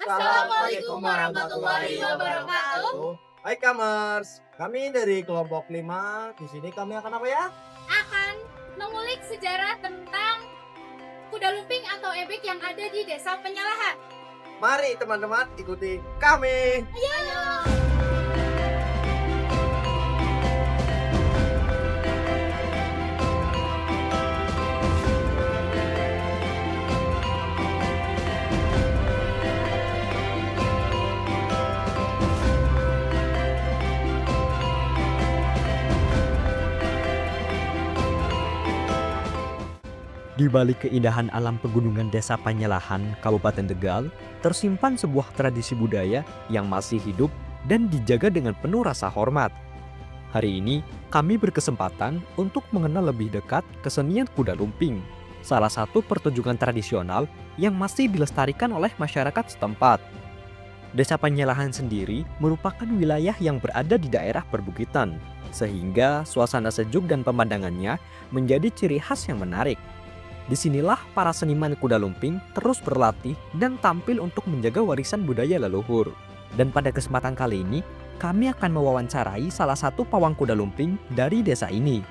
Assalamualaikum warahmatullahi wabarakatuh. Hai Kamers, kami dari kelompok 5. Di sini kami akan apa ya? Akan mengulik sejarah tentang kuda lumping atau ebek yang ada di Desa Penyalahan. Mari teman-teman ikuti kami. Ayo. Di balik keindahan alam pegunungan Desa Panyalahan, Kabupaten Tegal, tersimpan sebuah tradisi budaya yang masih hidup dan dijaga dengan penuh rasa hormat. Hari ini, kami berkesempatan untuk mengenal lebih dekat kesenian kuda lumping, salah satu pertunjukan tradisional yang masih dilestarikan oleh masyarakat setempat. Desa Panyalahan sendiri merupakan wilayah yang berada di daerah perbukitan, sehingga suasana sejuk dan pemandangannya menjadi ciri khas yang menarik. Disinilah para seniman kuda lumping terus berlatih dan tampil untuk menjaga warisan budaya leluhur. Dan pada kesempatan kali ini, kami akan mewawancarai salah satu pawang kuda lumping dari desa ini.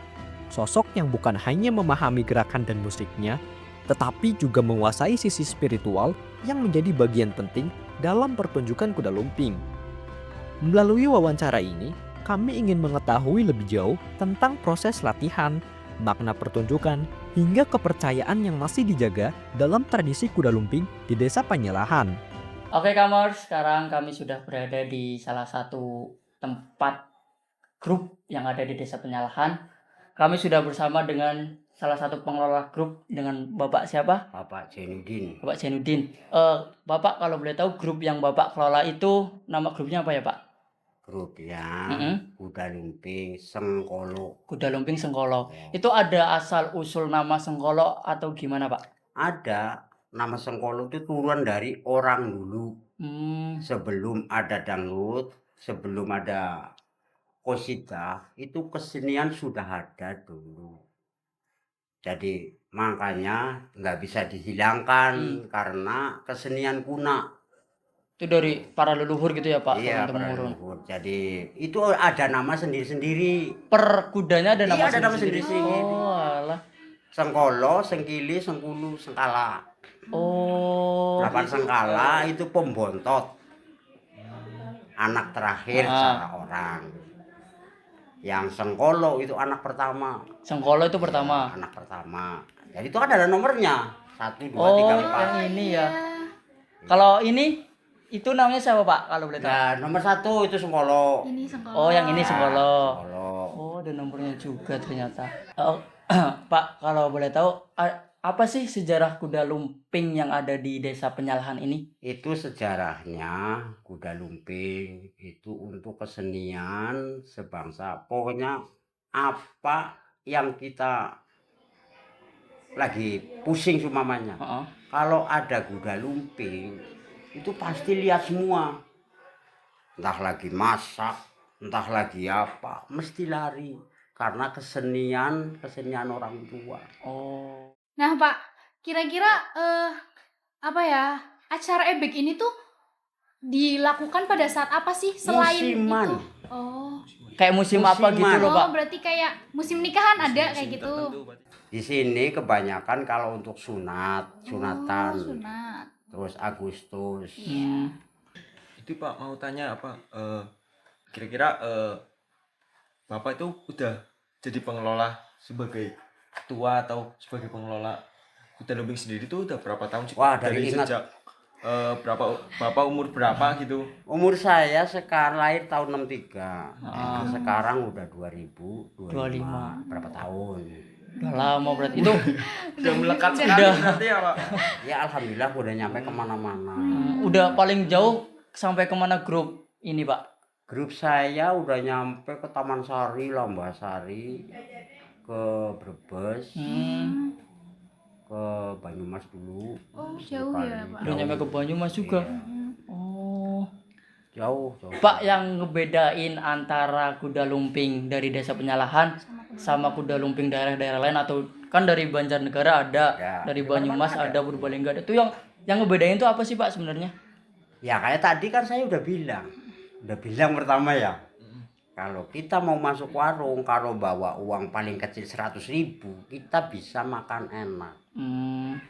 Sosok yang bukan hanya memahami gerakan dan musiknya, tetapi juga menguasai sisi spiritual yang menjadi bagian penting dalam pertunjukan kuda lumping. Melalui wawancara ini, kami ingin mengetahui lebih jauh tentang proses latihan, makna pertunjukan, hingga kepercayaan yang masih dijaga dalam tradisi kuda lumping di Desa Panyalahan. Oke Kamers, sekarang kami sudah berada di salah satu tempat grup yang ada di Desa Penyalahan. Kami sudah bersama dengan salah satu pengelola grup dengan Bapak siapa? Bapak Zainuddin. Bapak Zainuddin. Bapak kalau boleh tahu grup yang Bapak kelola itu nama grupnya apa ya Pak? Grupnya Kuda Lumping Sengkolo. Kuda Lumping Sengkolo. Itu ada asal usul nama Sengkolo atau gimana Pak? Ada, nama Sengkolo itu turun dari orang dulu. Sebelum ada dangdut, sebelum ada qasidah, itu kesenian sudah ada dulu. Jadi makanya nggak bisa dihilangkan karena kesenian kuno. Itu dari para leluhur gitu ya Pak? Iya, para leluhur. Jadi itu ada nama sendiri-sendiri. Per kudanya ada nama Iya, ada nama sendiri-sendiri. Oh alah. Sengkolo, Sengkili, Sengkulu, Sengkala. Oh. 8 Sengkala itu pembontot. Anak terakhir secara orang. Yang Sengkolo itu anak pertama. Sengkolo itu pertama. Anak pertama. Jadi itu ada nomornya. 1, 2, 3, 4. Yang ini ya. Kalau ini itu namanya siapa Pak kalau boleh tahu? Nah, nomor 1 itu Sengkolo. Ini Sengkolo. Oh, yang ini Sengkolo. Sengkolo. Oh, ada nomornya juga ternyata. Pak, kalau boleh tahu apa sih sejarah kuda lumping yang ada di Desa Penyalahan ini? Itu sejarahnya kuda lumping itu untuk kesenian sebangsa. Pokoknya apa yang kita lagi pusing sumamanya. Kalau ada kuda lumping itu pasti lihat semua. Entah lagi masak, entah lagi apa, mesti lari karena kesenian orang tua. Oh. Nah Pak, kira-kira apa ya, acara ebek ini tuh dilakukan pada saat apa sih selain Musiman. itu? Oh. Kayak musim apa gitu loh Pak? Oh, berarti kayak musim nikahan ada kayak gitu. Di sini kebanyakan kalau untuk sunatan. Sunat. Terus Agustus. Itu Pak mau tanya apa? Kira-kira Bapak itu udah jadi pengelola sebagai ketua atau sebagai pengelola kuda lumping sendiri itu udah berapa tahun sih? Wah, dari ingat. Sejak berapa Bapak umur berapa gitu? Umur saya sekarang lahir tahun 63. Sekarang udah 2025. Berapa tahun? Udah lama berarti itu. Udah melekat sekali berarti ya Pak? Ya alhamdulillah udah nyampe kemana-mana. Udah paling jauh sampai kemana grup ini Pak? Grup saya udah nyampe ke Taman Sari, Lambasari, ke Brebes, ke Banyumas dulu. Oh, jauh ya Pak. Udah nyampe ke Banyumas juga. Oh. Jauh. Pak, yang ngebedain antara kuda lumping dari Desa Penyalahan sama kuda lumping daerah-daerah lain atau kan dari Banjarnegara ada, Ya, dari Banyumas ada, Purbalingga ada. Itu yang ngebedain itu apa sih Pak sebenarnya? Ya kayak tadi kan saya udah bilang pertama ya. Kalau kita mau masuk warung, kalau bawa uang paling kecil 100.000, kita bisa makan enak.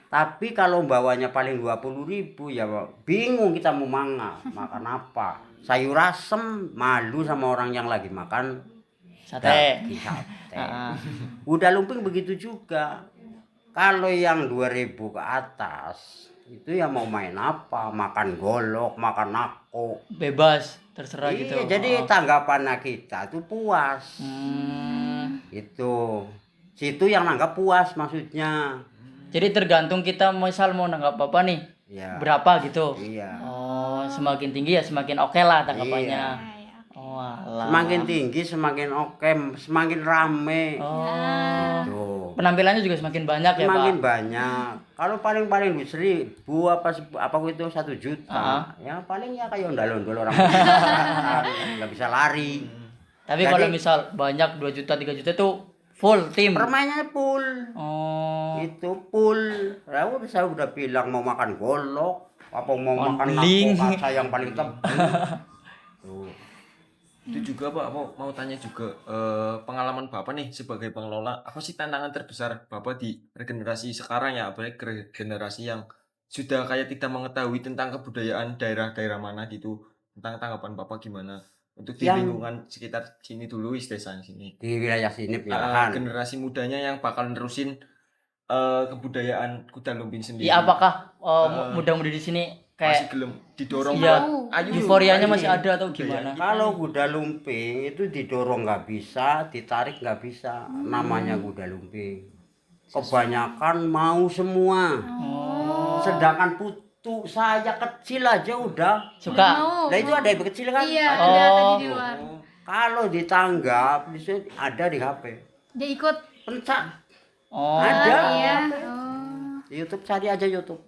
Tapi kalau bawanya paling 20.000, ya bingung kita mau makan apa. Sayur asem, malu sama orang yang lagi makan Sate. daging sate. Ah, Kuda lumping begitu juga. Kalau yang 2.000 ke atas, itu ya mau main apa? Makan golok, makan nako. bebas, terserah gitu. Iya, jadi tanggapan kita tuh puas. Itu. Situ yang nanggap puas maksudnya. Jadi tergantung kita misal mau nanggap apa nih, Ya. berapa gitu. Iya. Oh, semakin tinggi ya semakin oke lah tanggapannya. Iya. Oh, alah. Semakin tinggi semakin oke, semakin rame. Oh. Tuh. Penampilannya juga semakin banyak ya, Semakin Pak. banyak. Kalau paling 1.000 apa itu 1 juta. Ya paling ya kayak ondal-ondol orang nggak bisa lari. Tapi Jadi- kalau misal banyak 2 juta, 3 juta tuh full tim. Permainannya full. Oh. Itu full. Saya udah bilang mau makan golok, apa mau makan beling. nako kasa yang paling tebal. Tuh. Itu juga Pak, mau tanya juga pengalaman Bapak nih sebagai pengelola, apa sih tantangan terbesar Bapak di regenerasi sekarang ya, apalagi generasi yang sudah kayak tidak mengetahui tentang kebudayaan daerah-daerah mana gitu, tentang tanggapan Bapak gimana untuk di Yang- lingkungan sekitar sini dulu, desa sini. Di wilayah sini penyalahan. Generasi mudanya yang bakal nerusin kebudayaan kuda lumping sendiri. Ya apakah muda-mudi di sini masih kayak belum didorong Iya. buat, ayo euforianya ayo, masih ada atau budaya gimana? kita Kalau nih. kuda lumping itu didorong nggak bisa, ditarik nggak bisa. Namanya kuda lumping. Kebanyakan mau semua. Sedangkan putu saya kecil aja udah. Suka. Mau. Nah itu ada yang kecil kan? Iya, Ada. ada tadi Oh. di luar. Kalau ditanggap, bisa ada di HP. Dia ikut. Pencak. Oh. Ada. Iya. Oh. Di YouTube cari aja YouTube.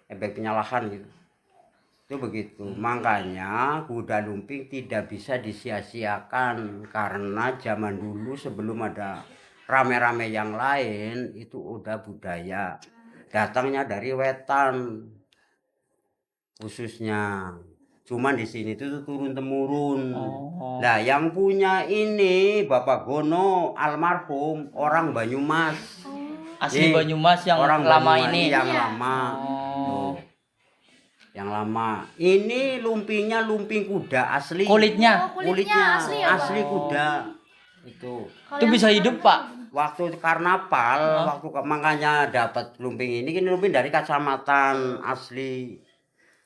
Efek penyalahan gitu. Itu begitu. Makanya kuda lumping tidak bisa disia-siakan karena zaman dulu sebelum ada rame-rame yang lain itu udah budaya. Datangnya dari wetan khususnya. Cuman di sini tuh turun temurun. Oh. Nah, yang punya ini Bapak Gono almarhum orang Banyumas. Asli Nih, Banyumas yang orang lama Banyumas ini. yang lama. Oh. Tuh. Yang lama. Ini lumpingnya lumping kuda asli. Kulitnya Oh, kulitnya asli ya, Pak? asli kuda. Itu. itu bisa hidup, Pak. Waktu karnaval, makanya dapat lumping ini lumping dari kecamatan asli.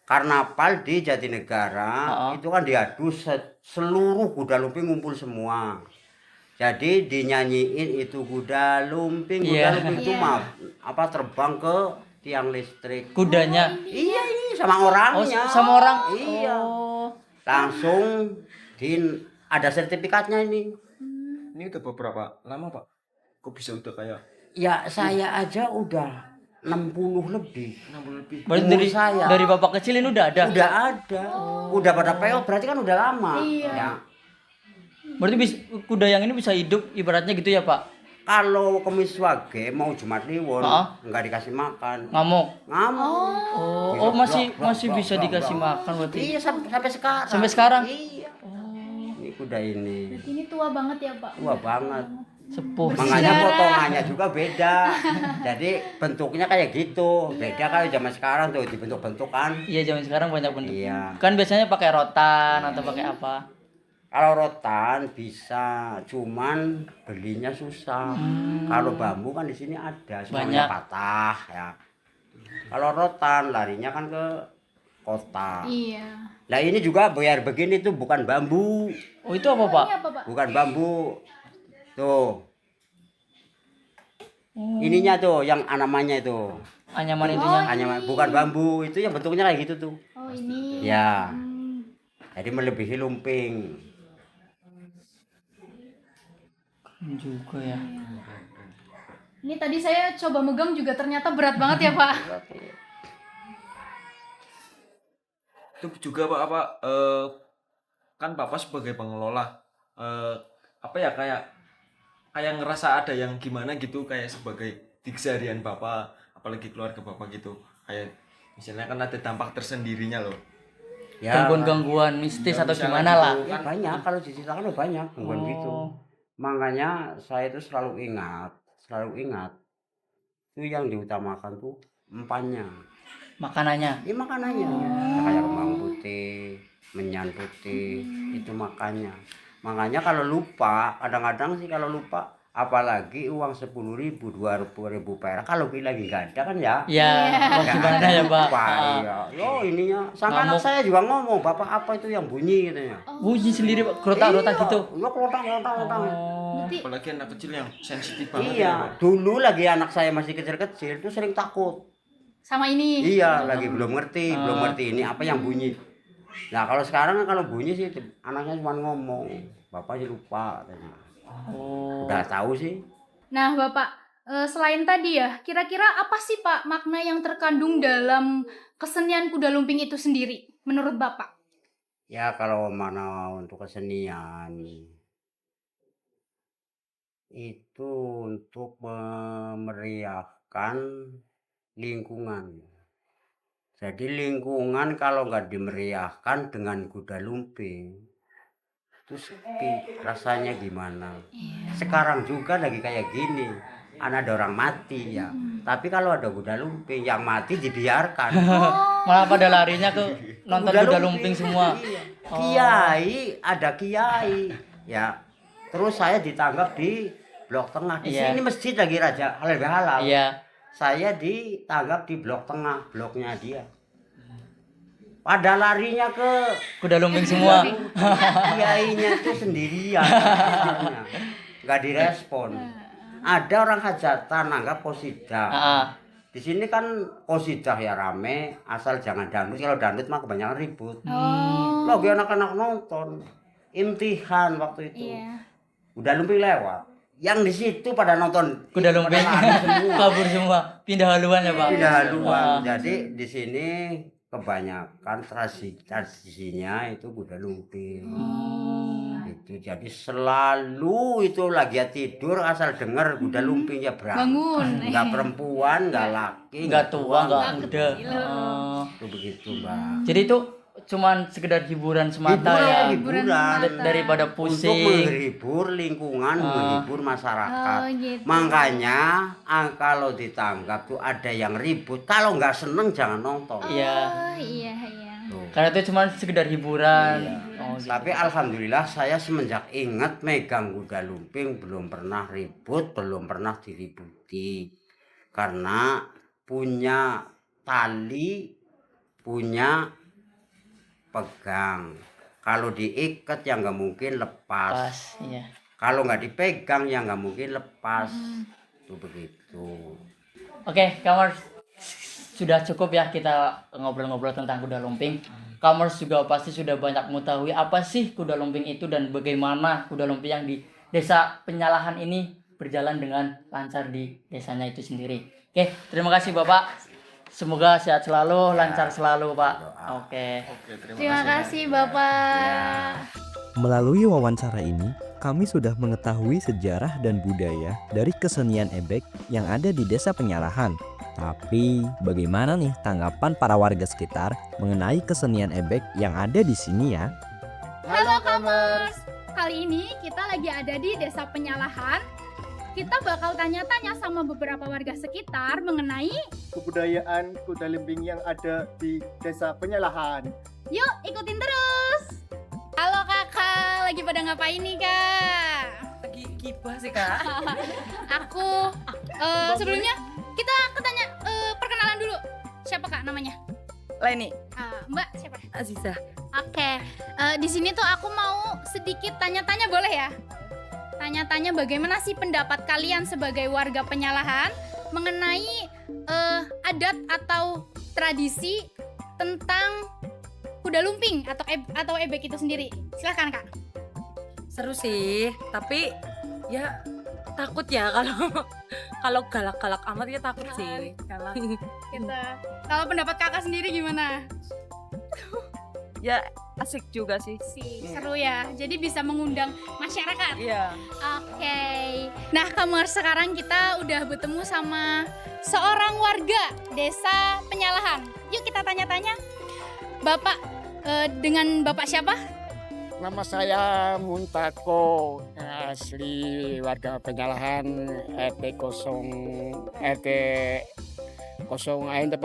Karnaval di Jatinegara itu kan diadu seluruh kuda lumping ngumpul semua. Jadi dinyanyiin itu kuda lumping Iya. itu mah apa terbang ke tiang listrik. Kudanya. Iya ini sama Oh, orangnya. sama orang. Iya. Oh. Langsung ada sertifikatnya ini. Ini udah beberapa lama Pak? Kok bisa udah kayak Ya saya aja udah 60 lebih. 60 lebih? Berarti Umur dari saya. dari Bapak kecil ini udah ada. Udah ada. Udah pada peot berarti kan udah lama. Iya. Ya. Berarti kuda yang ini bisa hidup ibaratnya gitu ya, Pak? Kalau kemis wage mau Jumat Kliwon nggak dikasih makan. Ngamuk. Ngamuk. Oh, masih bisa dikasih makan berarti. Iya sampai sekarang. Sampai sekarang? Iya. Ini kuda ini. Berarti ini tua banget ya, Pak? Tua banget. Sepuh. Makanya potongannya juga beda. Jadi bentuknya kayak gitu. Beda kalau zaman sekarang tuh dibentuk-bentuk kan. Iya, zaman sekarang banyak bentuk. Iya. Kan biasanya pakai rotan atau pakai apa? Kalau rotan bisa, cuman belinya susah. Kalau bambu kan di sini ada, semuanya Banyak. patah ya. Kalau rotan larinya kan ke kota. Iya. Nah ini juga biar begini tuh bukan bambu, Oh, itu apa, Pak? Ini apa, Pak? bukan bambu. Tuh. Ininya tuh yang namanya itu. Anyaman itunya. Hanya bukan bambu, itu yang bentuknya kayak gitu tuh. Oh, ini. Ya. Jadi melebihi lumping. Juga ya. Ini tadi saya coba megang juga ternyata berat banget ya, Pak. Itu juga Pak kan Bapak sebagai pengelola apa ya kayak ngerasa ada yang gimana gitu kayak sebagai di keseharian Bapak apalagi keluarga Bapak gitu kayak misalnya kan ada dampak tersendirinya loh Ya, gangguan-gangguan mistis atau misalnya gimana lah. ya banyak, kalau diceritakan udah banyak gangguan gitu. Oh. Makanya saya itu selalu ingat itu yang diutamakan tuh empannya. Makanannya. Ini makanannya. Kayak kembang putih, menyan putih, itu makannya. Makanya kalau lupa, kadang-kadang sih kalau lupa, apalagi uang 10.000, 20.000 perak, kalau lagi nggak ada kan ya. Ya, mau nggak gimana ada, ya Pak? lupa, iya. Yo ininya, sama anak Ngamuk. saya juga ngomong, bapak apa itu yang bunyi katanya. Bunyi sendiri Pak, kerotak-kerotak gitu. Iya, kerotak. Oh. Berarti Apalagi anak kecil yang sensitif banget ya, Iya, Pak. dulu lagi anak saya masih kecil-kecil tuh sering takut. sama ini. Iya, lagi belum ngerti ini apa yang bunyi. Nah, kalau sekarang kalau bunyi sih anaknya cuma ngomong, bapak sih lupa katanya. Oh. Udah tahu sih. Nah, Bapak, selain tadi ya, kira-kira apa sih Pak makna yang terkandung dalam kesenian kuda lumping itu sendiri menurut Bapak? Ya kalau mana untuk kesenian itu untuk memeriahkan lingkungan. Jadi lingkungan kalau nggak dimeriahkan dengan kuda lumping itu sepi, rasanya gimana? Sekarang juga lagi kayak gini, ada orang mati ya. Tapi kalau ada kuda lumping yang mati dibiarkan. Malah pada larinya ke nonton kuda lumping semua. Iya. Kiai, ada kiai. Ya. Terus saya ditangkap di Blok Tengah. Di Iya. sini masjid lagi Raja Halal. Iya. Saya ditangkap di Blok Tengah, bloknya dia. Pada larinya ke Kuda lumping semua. kiainya itu sendirian. Nggak direspon. Ada orang hajatan anggap posidah. Ah, Di sini kan qasidah ya rame, asal jangan dangdut. Kalau dangdut mah kebanyakan ribut. Oh. Lagi anak-anak nonton. Imtihan waktu itu. Iya. Udah lumping lewat. Yang di situ pada nonton kuda itu lumping pada lari semua. kabur semua, pindah haluan ya Pak. Pindah haluan. Ah. Jadi di sini kebanyakan tradisinya itu kuda lumping. Itu jadi selalu itu lagi tidur asal dengar kuda lumping ya Bangun. Nggak perempuan, nggak laki, Nggak tua, nggak muda. muda. kecil. Oh. Itu begitu, Mbak. Jadi itu cuman sekedar hiburan semata ya. hiburan hiburan. semata. Daripada Untuk pusing. menghibur lingkungan, menghibur masyarakat. Oh, gitu. Makanya kalau ditangkap tuh ada yang ribut. Kalau nggak seneng jangan nonton. Iya. Oh, iya. Tuh. Karena itu cuma sekedar hiburan. Iya. Oh, gitu. Tapi alhamdulillah saya semenjak ingat megang kuda lumping belum pernah ribut, belum pernah diributi. Karena punya tali, punya pegang. Kalau diikat ya nggak mungkin lepas. Pas, iya. Kalau nggak dipegang ya nggak mungkin lepas. Itu begitu. Oke, Kamers, sudah cukup ya kita ngobrol-ngobrol tentang kuda lumping. Kamers juga pasti sudah banyak mengetahui apa sih kuda lumping itu dan bagaimana kuda lumping yang di desa Penyalahan ini berjalan dengan lancar di desanya itu sendiri. Oke, terima kasih Bapak. Semoga sehat selalu, lancar selalu Pak. Oke. Oke, Terima kasih Bapak. Melalui wawancara ini, kami sudah mengetahui sejarah dan budaya dari kesenian ebek yang ada di Desa Penyalahan. Tapi, bagaimana nih tanggapan para warga sekitar mengenai kesenian ebek yang ada di sini ya? Halo Kamers. Kali ini kita lagi ada di Desa Penyalahan. Kita bakal tanya-tanya sama beberapa warga sekitar mengenai Kebudayaan kuda lumping yang ada di Desa Penyalahan. Yuk, ikutin terus. Halo kakak, lagi pada ngapain nih kak? Lagi gibah sih kak. Aku sebelumnya kita tanya perkenalan dulu. Siapa kak namanya? Leni, Mbak siapa? Aziza. Oke, di sini tuh aku mau sedikit tanya-tanya boleh ya? Tanya-tanya bagaimana sih pendapat kalian sebagai warga Penyalahan mengenai adat atau tradisi tentang kuda lumping atau ebek itu sendiri. Silahkan kak. Seru sih, tapi ya takut ya kalau galak-galak amat ya takut sih. Galak. Gitu. Kalau pendapat kakak sendiri gimana? Ya asik juga sih. Seru ya. Jadi bisa mengundang masyarakat. Iya. Oke. Nah, Kamers, sekarang kita udah bertemu sama seorang warga Desa Penyalahan. Yuk kita tanya-tanya. Bapak, Dengan Bapak siapa? Nama saya Muntako, asli warga Penyalahan RT 0 RT 014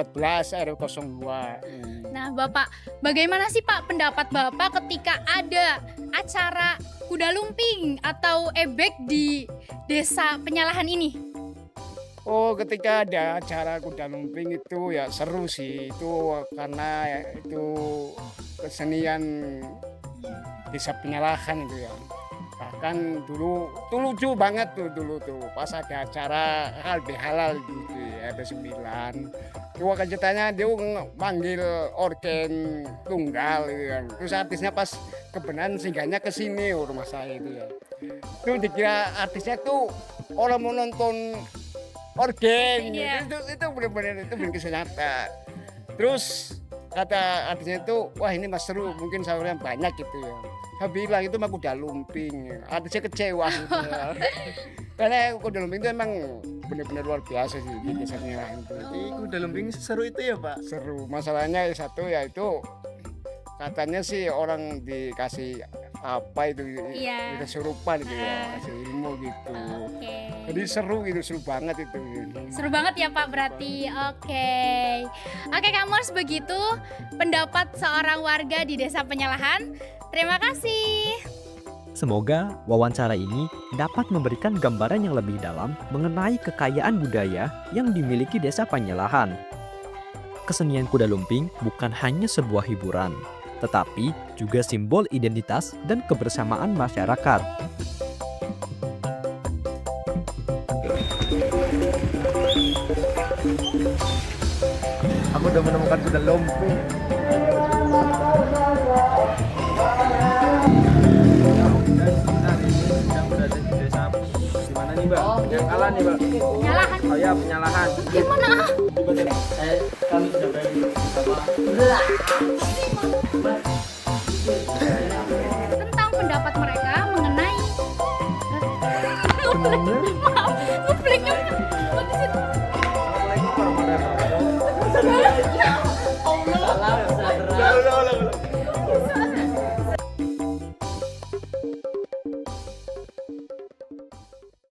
RW 02. Nah, Bapak, bagaimana sih Pak pendapat Bapak ketika ada acara kuda lumping atau ebek di Desa Penyalahan ini? Oh, ketika ada acara kuda lumping itu ya seru sih, itu karena itu kesenian Desa Penyalahan itu ya. Bahkan dulu tuh lucu banget tuh dulu tuh pas ada acara halal gitu ya, ada 9. Itu ceritanya dia manggil organ tunggal gitu kan. Terus artisnya pas kebenaran singgahnya ke sini rumah saya itu ya. Itu dikira artisnya tuh orang mau nonton organ Iya. itu benar-benar itu bikin kisah nyata. Terus kata artisnya itu, wah ini mas seru, mungkin sahurnya banyak gitu ya. Saya bilang itu mah kuda lumping, artisnya kecewa gitu ya. Karena kuda lumping itu emang benar-benar luar biasa sih di Desa Penyalahan itu. Jadi kuda lumping seru itu ya Pak? Seru, masalahnya satu ya itu katanya sih orang dikasih apa itu Iya. kesurupan gitu ya, kasih ilmu gitu. Oke. Jadi seru gitu, seru banget itu. Seru banget ya Pak berarti. Oke. Oke Kak Mors, begitu pendapat seorang warga di Desa Penyalahan. Terima kasih. Semoga wawancara ini dapat memberikan gambaran yang lebih dalam mengenai kekayaan budaya yang dimiliki Desa Penyalahan. Kesenian kuda lumping bukan hanya sebuah hiburan, tetapi juga simbol identitas dan kebersamaan masyarakat. Aku udah menemukan kuda lumping. Sedang berada di desa di mana nih Mbak? Yang kalah nih Mbak. Penyalahan. Oh ya, Penyalahan. Gimana? Kami sudah berada bersama Tentang pendapat mereka mengenai